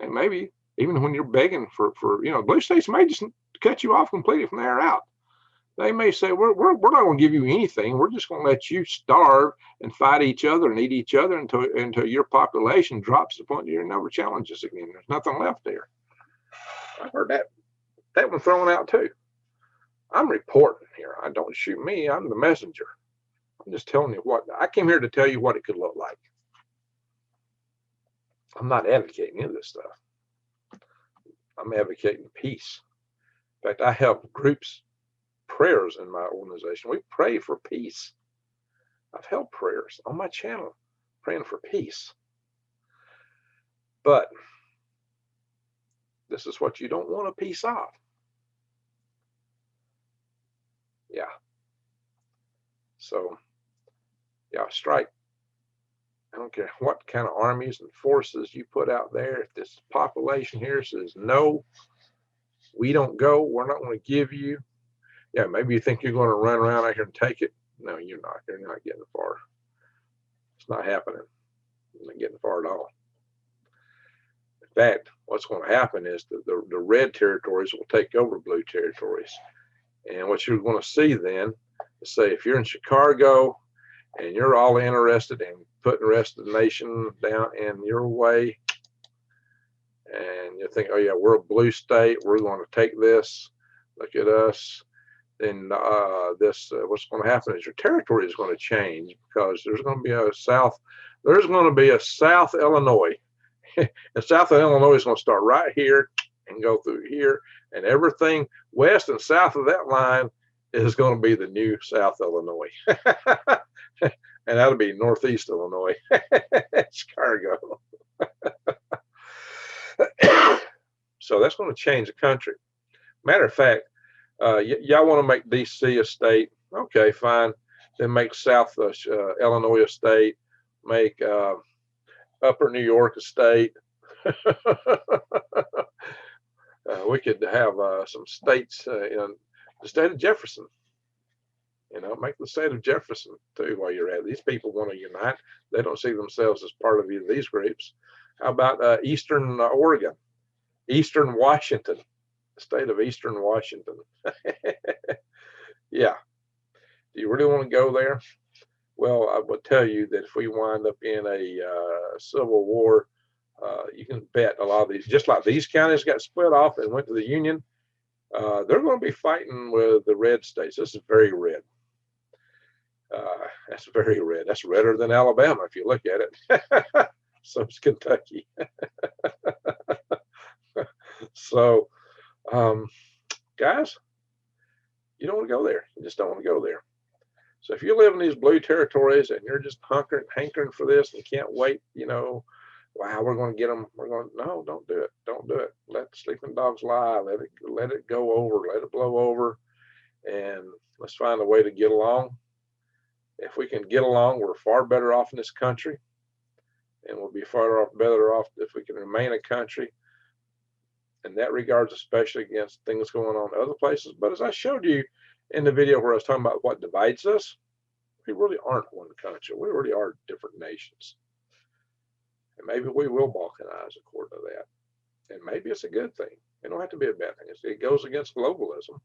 And maybe even when you're begging for blue states may just cut you off completely from there out. They may say, we're not going to give you anything. We're just going to let you starve and fight each other and eat each other until your population drops to the point you're never challenges again. There's nothing left there. I've heard that one thrown out too. I'm reporting here. I don't shoot me. I'm the messenger. I'm just telling you what I came here to tell you what it could look like. I'm not advocating any of this stuff. I'm advocating peace. In fact, I help groups prayers in my organization. We pray for peace. I've held prayers on my channel praying for peace. But this is what you don't want a piece of. Yeah. So, yeah, strike. I don't care what kind of armies and forces you put out there. If this population here says, no, we don't go, we're not going to give you. Yeah, maybe you think you're going to run around out here and take it. No, you're not. You're not getting far. It's not happening. You're not getting far at all. In fact, what's going to happen is the red territories will take over blue territories. And what you're going to see then is, say, if you're in Chicago and you're all interested in putting the rest of the nation down in your way, and you think, oh yeah, we're a blue state, we're going to take this, look at us, then what's going to happen is your territory is going to change, because there's going to be a South Illinois. And South Illinois is going to start right here and go through here, and everything west and south of that line is going to be the new South Illinois. And that'll be Northeast Illinois, Chicago. So that's going to change the country. Matter of fact, y'all want to make DC a state? Okay, fine. Then make South Illinois a state. Make Upper New York a state. We could have some states in the state of Jefferson. Make the state of Jefferson too while you're at it. These people want to unite. They don't see themselves as part of either of these groups. How about Eastern Oregon, Eastern Washington, the state of Eastern Washington? Yeah. Do you really want to go there? Well, I would tell you that if we wind up in a civil war, you can bet a lot of these, just like these counties got split off and went to the Union, they're going to be fighting with the red states. This is very red. That's very red. That's redder than Alabama if you look at it. So it's Kentucky. So, guys, you don't want to go there. You just don't want to go there. So if you live in these blue territories and you're just hankering for this and can't wait, wow, we're going to get them. No, don't do it. Don't do it. Let the sleeping dogs lie. Let it go over. Let it blow over. And let's find a way to get along. If we can get along, we're far better off in this country. And we'll be better off if we can remain a country. In that regards, especially against things going on in other places. But as I showed you in the video where I was talking about what divides us, we really aren't one country. We really are different nations. And maybe we will balkanize according to that. And maybe it's a good thing. It don't have to be a bad thing. It goes against globalism.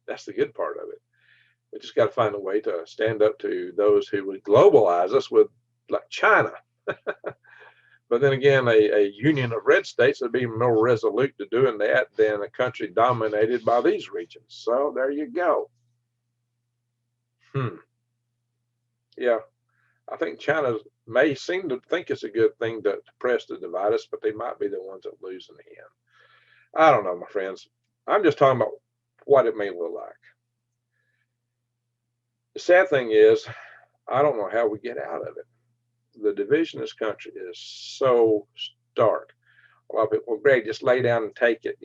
That's the good part of it. We just got to find a way to stand up to those who would globalize us, with like China. But then again, a union of red states would be more resolute to doing that than a country dominated by these regions. So there you go. Yeah, I think China may seem to think it's a good thing to press to divide us, but they might be the ones that lose in the end. I don't know, my friends. I'm just talking about what it may look like. The sad thing is, I don't know how we get out of it. The division in this country is so stark. A lot of people, well, Greg, just lay down and take it.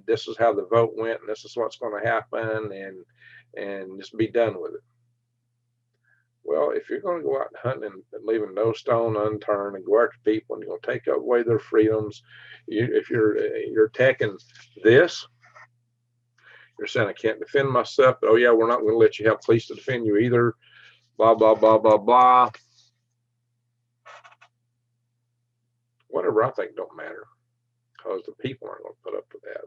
This is how the vote went, and this is what's going to happen, and just be done with it. Well, if you're going to go out hunting and leaving no stone unturned and go after people and you're going to take away their freedoms, if you're attacking this, you're saying I can't defend myself, but oh yeah, we're not going to let you have police to defend you either. Blah, blah, blah, blah, blah. Whatever I think don't matter, because the people aren't going to put up with that.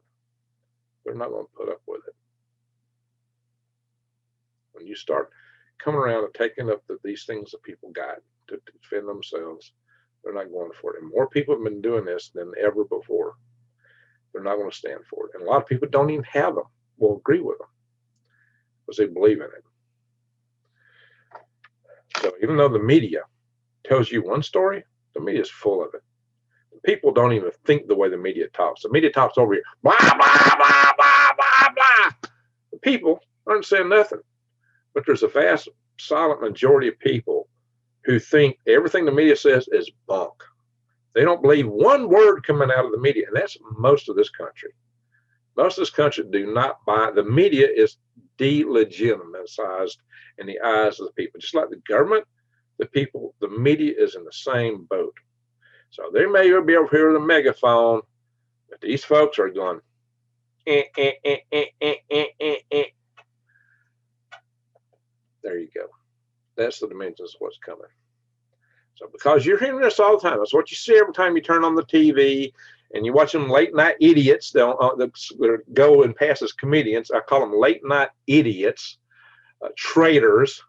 They're not going to put up with it. When you start coming around and taking up these things that people got to defend themselves, they're not going for it. And more people have been doing this than ever before. They're not going to stand for it. And a lot of people don't even have them, will agree with them, because they believe in it. So even though the media tells you one story, the media is full of it. People don't even think the way the media talks. The media talks over here, blah, blah, blah, blah, blah, blah. The people aren't saying nothing. But there's a vast, silent majority of people who think everything the media says is bunk. They don't believe one word coming out of the media, and that's most of this country. Most of this country do not buy. The media is delegitimized in the eyes of the people. Just like the government, the people, the media is in the same boat. So they may be over here with a megaphone, but these folks are going, eh, eh, eh, eh, eh, eh, eh, eh. There you go. That's the dimensions of what's coming. So because you're hearing this all the time, that's what you see every time you turn on the TV and you watch them late night idiots that go and pass as comedians. I call them late night idiots, traitors,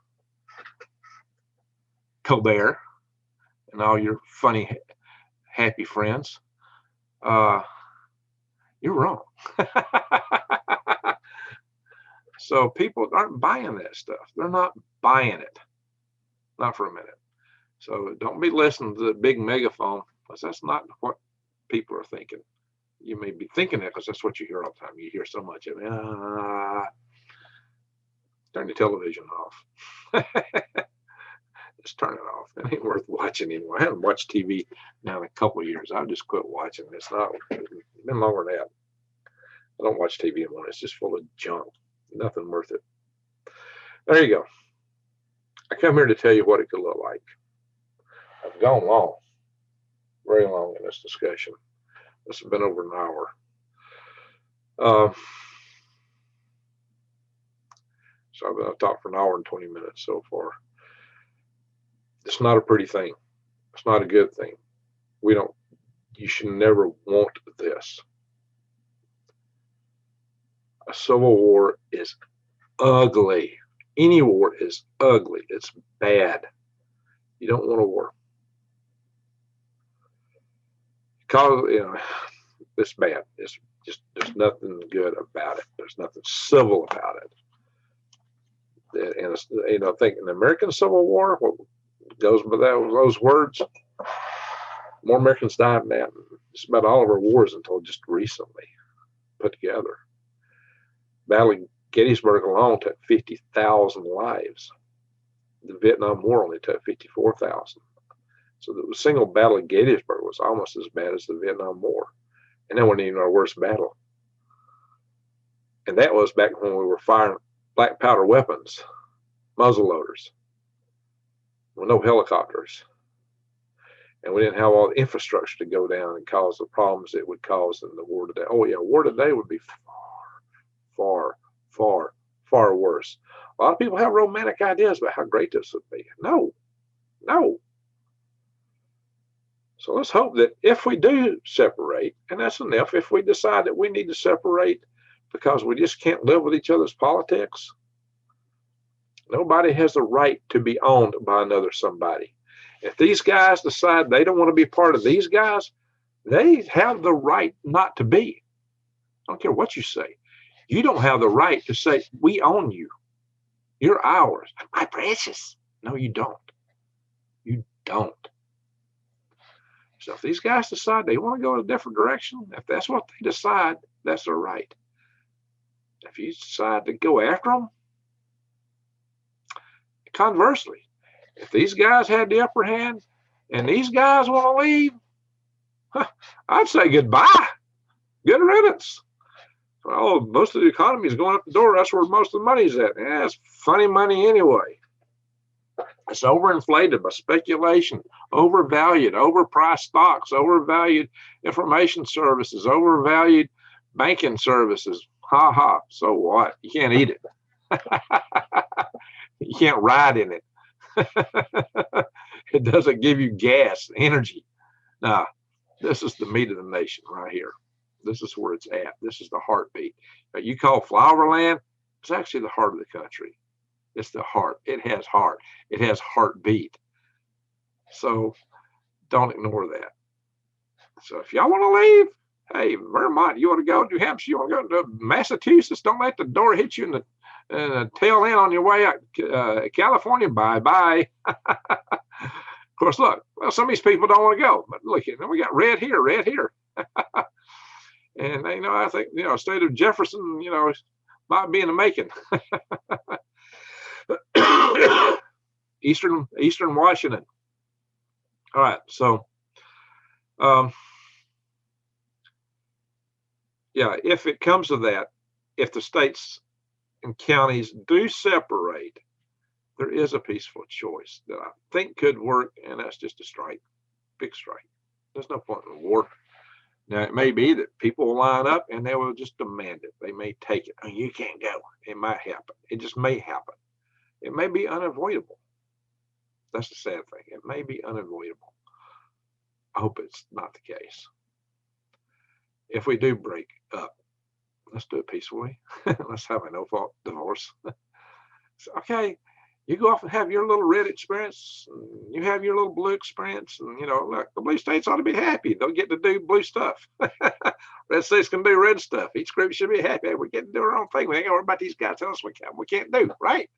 Colbert, and all your funny, happy friends. You're wrong. So people aren't buying that stuff. They're not buying it. Not for a minute. So don't be listening to the big megaphone, because that's not what people are thinking. You may be thinking that because that's what you hear all the time. You hear so much of it. Turn the television off. Just turn it off. It ain't worth watching anymore. I haven't watched TV now in a couple of years. I've just quit watching. It's been longer than that. I don't watch TV anymore. It's just full of junk. Nothing worth it. There you go. I come here to tell you what it could look like. I've gone long, very long in this discussion. This has been over an hour. So I've talked for an hour and 20 minutes so far. It's not a pretty thing. It's not a good thing. You should never want this. A civil war is ugly. Any war is ugly. It's bad. You don't want a war. Because, it's bad. It's just, there's nothing good about it. There's nothing civil about it. And it's, I think in the American Civil War, what goes by those words, more Americans died than that. Just about all of our wars until just recently put together. Battle of Gettysburg alone took 50,000 lives. The Vietnam War only took 54,000. So the single Battle of Gettysburg was almost as bad as the Vietnam War. And that wasn't even our worst battle. And that was back when we were firing black powder weapons, muzzle loaders, with no helicopters. And we didn't have all the infrastructure to go down and cause the problems it would cause in the war today. Oh yeah, war today would be far, far, far worse. A lot of people have romantic ideas about how great this would be. No. So let's hope that if we do separate, and that's enough, if we decide that we need to separate because we just can't live with each other's politics, nobody has the right to be owned by another somebody. If these guys decide they don't want to be part of these guys, they have the right not to be. I don't care what you say. You don't have the right to say, we own you. You're ours. My precious. No, you don't. You don't. So if these guys decide they want to go in a different direction, if that's what they decide, that's their right. If you decide to go after them, conversely, if these guys had the upper hand and these guys want to leave, I'd say goodbye. Good riddance. Oh, most of the economy is going up the door. That's where most of the money's at. Yeah, it's funny money anyway. It's overinflated by speculation, overvalued, overpriced stocks, overvalued information services, overvalued banking services. Ha ha. So what? You can't eat it. You can't ride in it. It doesn't give you gas, energy. Now, this is the meat of the nation right here. This is where it's at. This is the heartbeat. You call Flowerland, it's actually the heart of the country. It's the heart. It has heart. It has heartbeat. So don't ignore that. So if y'all want to leave, hey, Vermont, you want to go? New Hampshire, you want to go to Massachusetts? Don't let the door hit you in the tail end on your way out. California, bye-bye. Of course, look, well, some of these people don't want to go. But look, we got red here, red here. And, I think, state of Jefferson, might be in the making. Eastern Washington. All right, so yeah, if it comes to that, if the states and counties do separate, there is a peaceful choice that I think could work, and that's just a strike, big strike. There's no point in war. Now, it may be that people will line up and they will just demand it. They may take it. You can't go. It might happen. It just may happen. It may be unavoidable. That's the sad thing. It may be unavoidable. I hope it's not the case. If we do break up, let's do it peacefully. Let's have a no-fault divorce. So, okay, you go off and have your little red experience. And you have your little blue experience. And, look, the blue states ought to be happy. They'll get to do blue stuff. Red states can do red stuff. Each group should be happy. We get to do our own thing. We ain't got to worry about these guys telling us we can't do, right?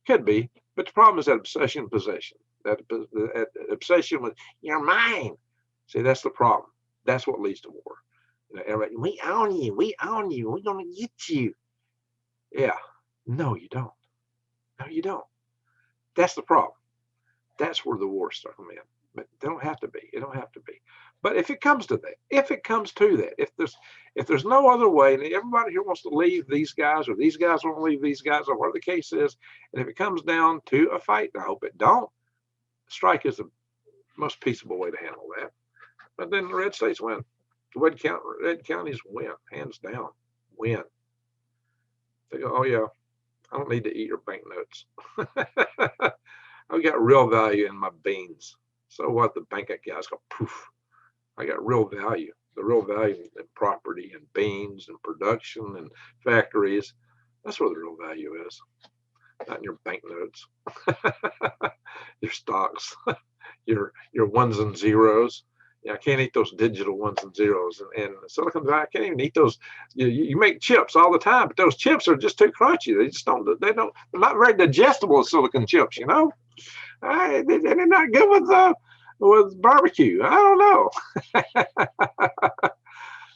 Could be. But the problem is that obsession and possession. That obsession with you're mine. See, that's the problem. That's what leads to war. Everybody, we own you. We own you. We're going to get you. Yeah. No, you don't. No, you don't. That's the problem. That's where the war starts in. But they don't have to be. It don't have to be. But if it comes to that, if there's no other way, and everybody here wants to leave these guys, or these guys want to leave these guys, or whatever the case is, and if it comes down to a fight, and I hope it don't, strike is the most peaceable way to handle that. But then the red states win. The red counties win, hands down, win. They go, oh yeah, I don't need to eat your banknotes. I've got real value in my beans. So what? The bank guys go poof. I got real value. The real value in property and beans and production and factories. That's where the real value is. Not in your banknotes, your stocks, your ones and zeros. Yeah, I can't eat those digital ones and zeros. And Silicon Valley, I can't even eat those. You make chips all the time, but those chips are just too crunchy. They're not very digestible as silicon chips, They're not good with barbecue. I don't know.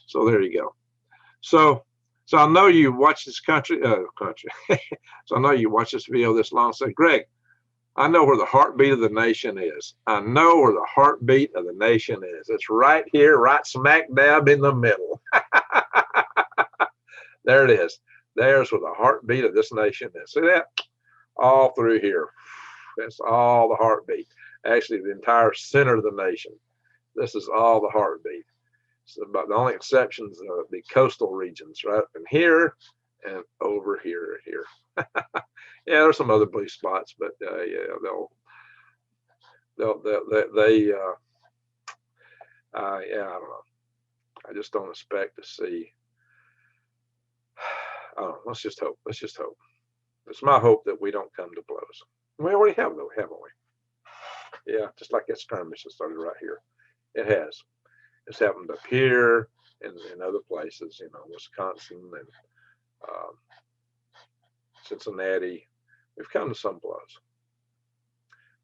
So there you go. So I know you watch this country. So I know you watch this video this long. Say, Greg, I know where the heartbeat of the nation is. I know where the heartbeat of the nation is. It's right here, right smack dab in the middle. There it is. There's where the heartbeat of this nation is. See that? All through here. That's all the heartbeat. Actually, the entire center of the nation. This is all the heartbeat. So about the only exceptions are the coastal regions, right? And here and over here. Yeah, there's some other blue spots, but yeah, yeah, I don't know. I just don't expect to see. Oh, let's just hope. It's my hope that we don't come to blows. We already have, though, haven't we? Yeah, just like that skirmish that started right here. It has. It's happened up here and in other places, Wisconsin and Cincinnati. We've come to some blows.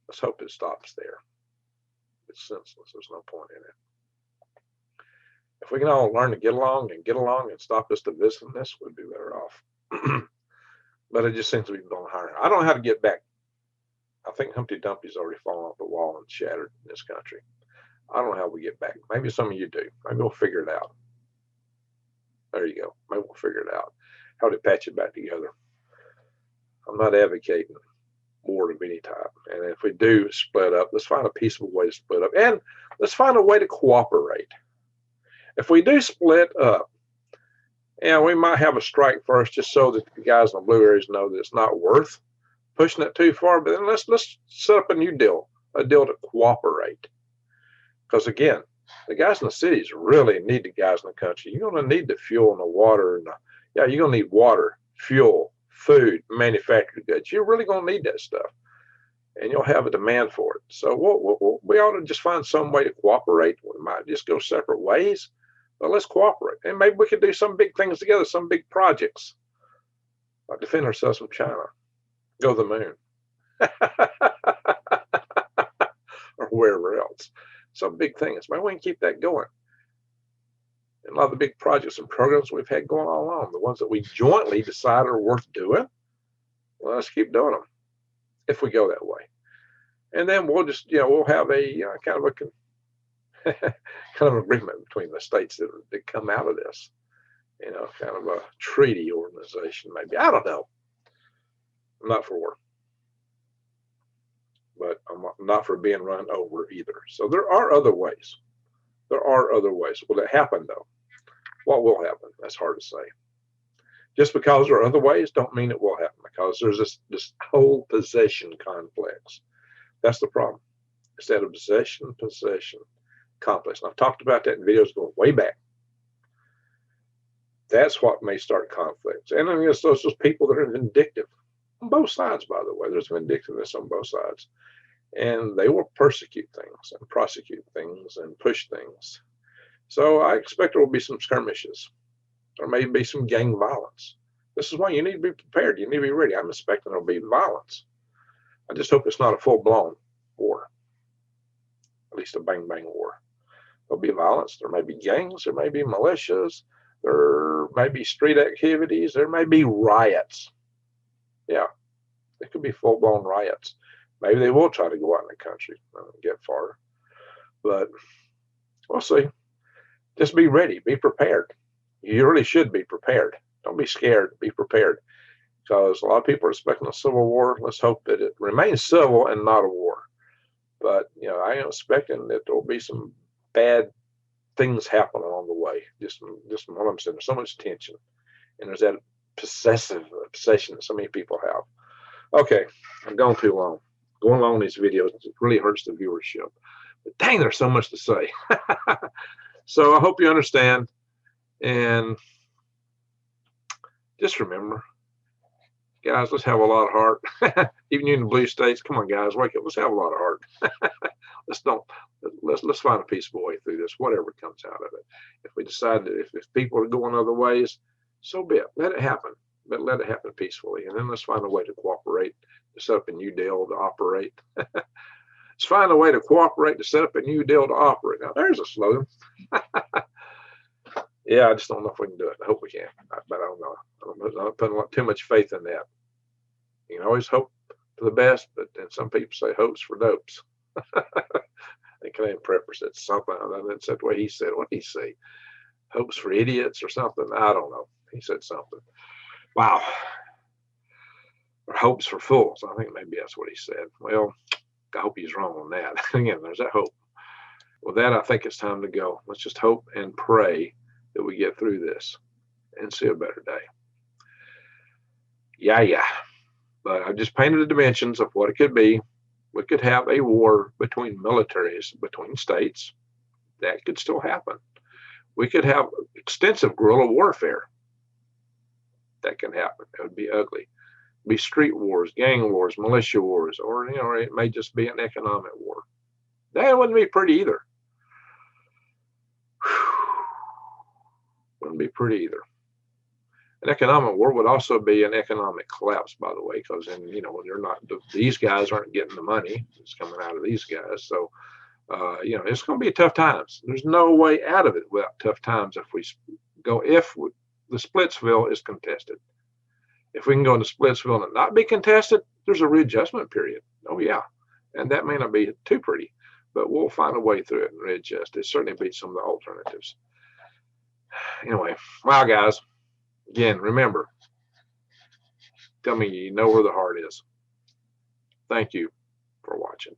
Let's hope it stops there. It's senseless. There's no point in it. If we can all learn to get along and stop this divisiveness, we'd be better off. But it just seems to be going higher. I don't know how to get back. I think Humpty Dumpty's already fallen off the wall and shattered in this country. I don't know how we get back. Maybe some of you do. Maybe we'll figure it out. There you go. Maybe we'll figure it out. How to patch it back together. I'm not advocating war of any type. And if we do split up, let's find a peaceful way to split up, and let's find a way to cooperate. If we do split up, yeah, we might have a strike first, just so that the guys in the blue areas know that it's not worth pushing it too far. But then let's set up a new deal, a deal to cooperate. Because again, the guys in the cities really need the guys in the country. You're going to need the fuel and the water, and yeah, you're going to need water, fuel, food, manufactured goods. You're really going to need that stuff, and you'll have a demand for it. So we ought to just find some way to cooperate. We might just go separate ways, but let's cooperate. And maybe we could do some big things together, some big projects, like defend ourselves from China, go to the moon, or wherever else. Some big things. Maybe we can keep that going. And a lot of the big projects and programs we've had going all along, the ones that we jointly decide are worth doing, well, let's keep doing them if we go that way. And then we'll just, we'll have a kind of agreement between the states that come out of this, kind of a treaty organization, maybe. I don't know. I'm not for war, but I'm not for being run over either. So there are other ways. There are other ways. Will it happen, though? What will happen? That's hard to say. Just because there are other ways don't mean it will happen, because there's this whole possession complex. That's the problem. Instead of possession complex. And I've talked about that in videos going way back. That's what may start conflicts. And then there's those people that are vindictive. On both sides, by the way. There's vindictiveness on both sides. And they will persecute things and prosecute things and push things. So I expect there will be some skirmishes. There may be some gang violence. This is why you need to be prepared. You need to be ready. I'm expecting there will be violence. I just hope it's not a full-blown war. At least a bang-bang war. There'll be violence. There may be gangs. There may be militias. There may be street activities. There may be riots. Yeah, it could be full-blown riots. Maybe they will try to go out in the country and get far. But we'll see. Just be ready. Be prepared. You really should be prepared. Don't be scared. Be prepared. Because a lot of people are expecting a civil war. Let's hope that it remains civil and not a war. But, I am expecting that there will be some bad things happen along the way. Just what I'm saying. There's so much tension. And there's that obsession that so many people have. Okay, I've gone too long. Going along these videos, it really hurts the viewership. But dang, there's so much to say. So I hope you understand. And just remember, guys, let's have a lot of heart. Even you in the blue states, come on, guys, wake up. Let's have a lot of heart. Let's find a peaceful way through this, whatever comes out of it. If we decide that if people are going other ways, so be it. Let it happen. But let it happen peacefully. And then let's find a way to cooperate, to set up a new deal to operate. Let's find a way to cooperate, to set up a new deal to operate. Now, there's a slogan. Yeah, I just don't know if we can do it. I hope we can, but I don't know. I'm not putting too much faith in that. You can always hope for the best, but then some people say hopes for dopes. I think Canadian Prepper said something. That's the way he said. What did he say? Hopes for idiots or something? I don't know. He said something. Wow. Or hopes for fools. I think maybe that's what he said. Well, I hope he's wrong on that. Again, there's that hope. With that, I think it's time to go. Let's just hope and pray that we get through this and see a better day. Yeah. But I just painted the dimensions of what it could be. We could have a war between militaries, between states. That could still happen. We could have extensive guerrilla warfare. That can happen. It would be ugly. It'd be street wars, gang wars, militia wars, or it may just be an economic war. That wouldn't be pretty either. Wouldn't be pretty either. An economic war would also be an economic collapse, by the way, because then these guys aren't getting the money. It's coming out of these guys. So it's going to be tough times. There's no way out of it without tough times if the Splitsville is contested. If we can go into Splitsville and not be contested, there's a readjustment period. Oh, yeah. And that may not be too pretty, but we'll find a way through it and readjust. It certainly beats some of the alternatives. Anyway, wow, guys. Again, remember, tell me you know where the heart is. Thank you for watching.